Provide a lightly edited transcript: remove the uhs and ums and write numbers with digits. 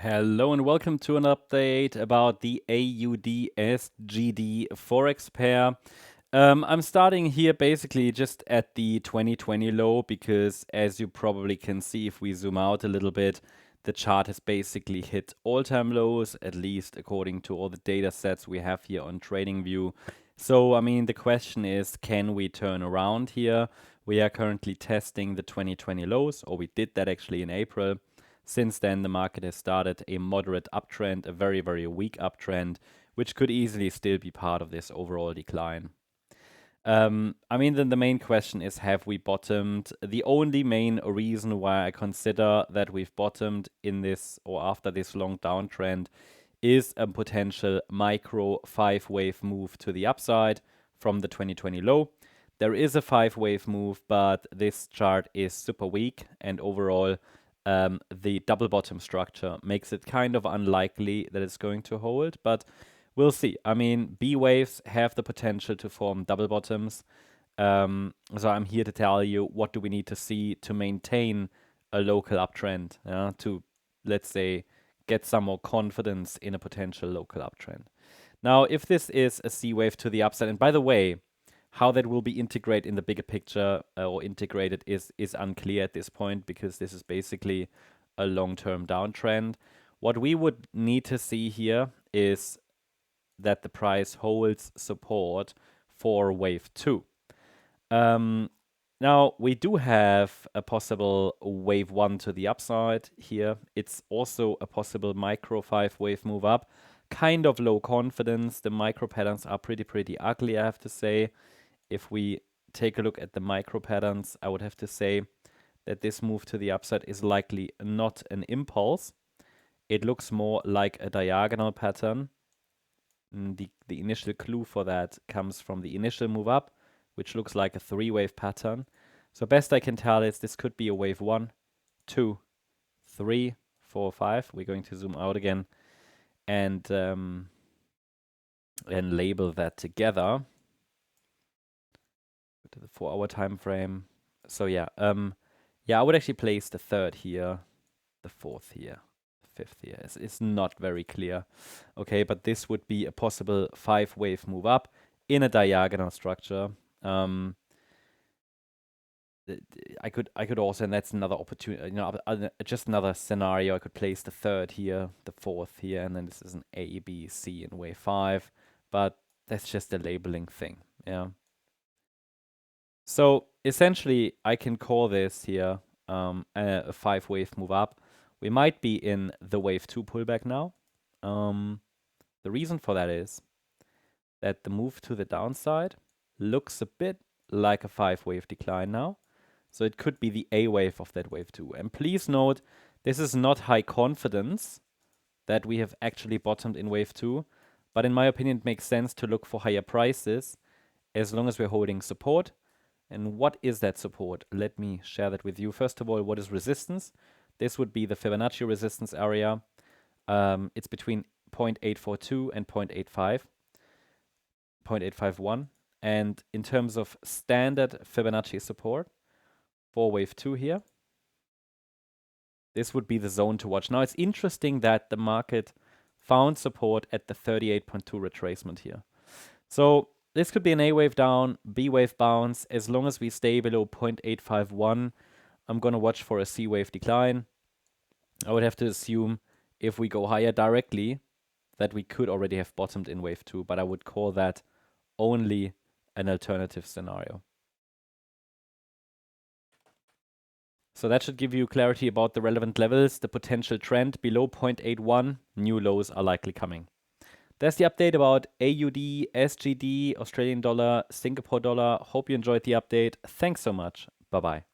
Hello and welcome to an update about the AUDSGD Forex pair. I'm starting here basically just at the 2020 low because, as you probably can see if we zoom out a little bit, the chart has basically hit all-time lows, at least according to all the data sets we have here on TradingView. So, I mean, the question is, can we turn around here? We are currently testing the 2020 lows, or we did that actually in April. Since then, the market has started a moderate uptrend, a very, very weak uptrend, which could easily still be part of this overall decline. I mean, then the main question is, have we bottomed? The only main reason why I consider that we've bottomed in this or after this long downtrend is a potential micro 5-wave move to the upside from the 2020 low. There is a 5-wave move, but this chart is super weak, and overall the double bottom structure makes it kind of unlikely that it's going to hold, but we'll see. I mean, B waves have the potential to form double bottoms. So I'm here to tell you what do we need to see to maintain a local uptrend, to, let's say, get some more confidence in a potential local uptrend. Now, if this is a C wave to the upside, and by the way, how that will be integrated in the bigger picture or integrated is unclear at this point because this is basically a long-term downtrend. What we would need to see here is that the price holds support for wave 2. Now, we do have a possible wave 1 to the upside here. It's also a possible micro 5-wave move up. Kind of low confidence. The micro patterns are pretty ugly, I have to say. If we take a look at the micro patterns, I would have to say that this move to the upside is likely not an impulse. It looks more like a diagonal pattern. The initial clue for that comes from the initial move up, which looks like a 3-wave pattern. So best I can tell is this could be a wave 1, 2, 3, 4, 5. We're going to zoom out again and label that together to the 4-hour time frame. So yeah, I would actually place the 3rd here, the 4th here, the 5th here. It's not very clear. Okay, but this would be a possible 5-wave move up in a diagonal structure. I could also, and that's another opportunity, just another scenario. I could place the 3rd here, the 4th here, and then this is an A, B, C in wave 5. But that's just a labeling thing. Yeah. So essentially, I can call this here a 5-wave move up. We might be in the wave 2 pullback now. The reason for that is that the move to the downside looks a bit like a 5-wave decline now. So it could be the A wave of that wave 2. And please note, this is not high confidence that we have actually bottomed in wave 2. But in my opinion, it makes sense to look for higher prices as long as we're holding support. And what is that support? Let me share that with you. First of all, what is resistance? This would be the Fibonacci resistance area. It's between 0.842 and 0.851. And in terms of standard Fibonacci support for wave 2 here, this would be the zone to watch. Now, it's interesting that the market found support at the 38.2 retracement here. So this could be an A wave down, B wave bounce. As long as we stay below 0.851, I'm going to watch for a C wave decline. I would have to assume if we go higher directly that we could already have bottomed in wave 2, but I would call that only an alternative scenario. So that should give you clarity about the relevant levels. The potential trend below 0.81, new lows are likely coming. That's the update about AUD, SGD, Australian dollar, Singapore dollar. Hope you enjoyed the update. Thanks so much. Bye-bye.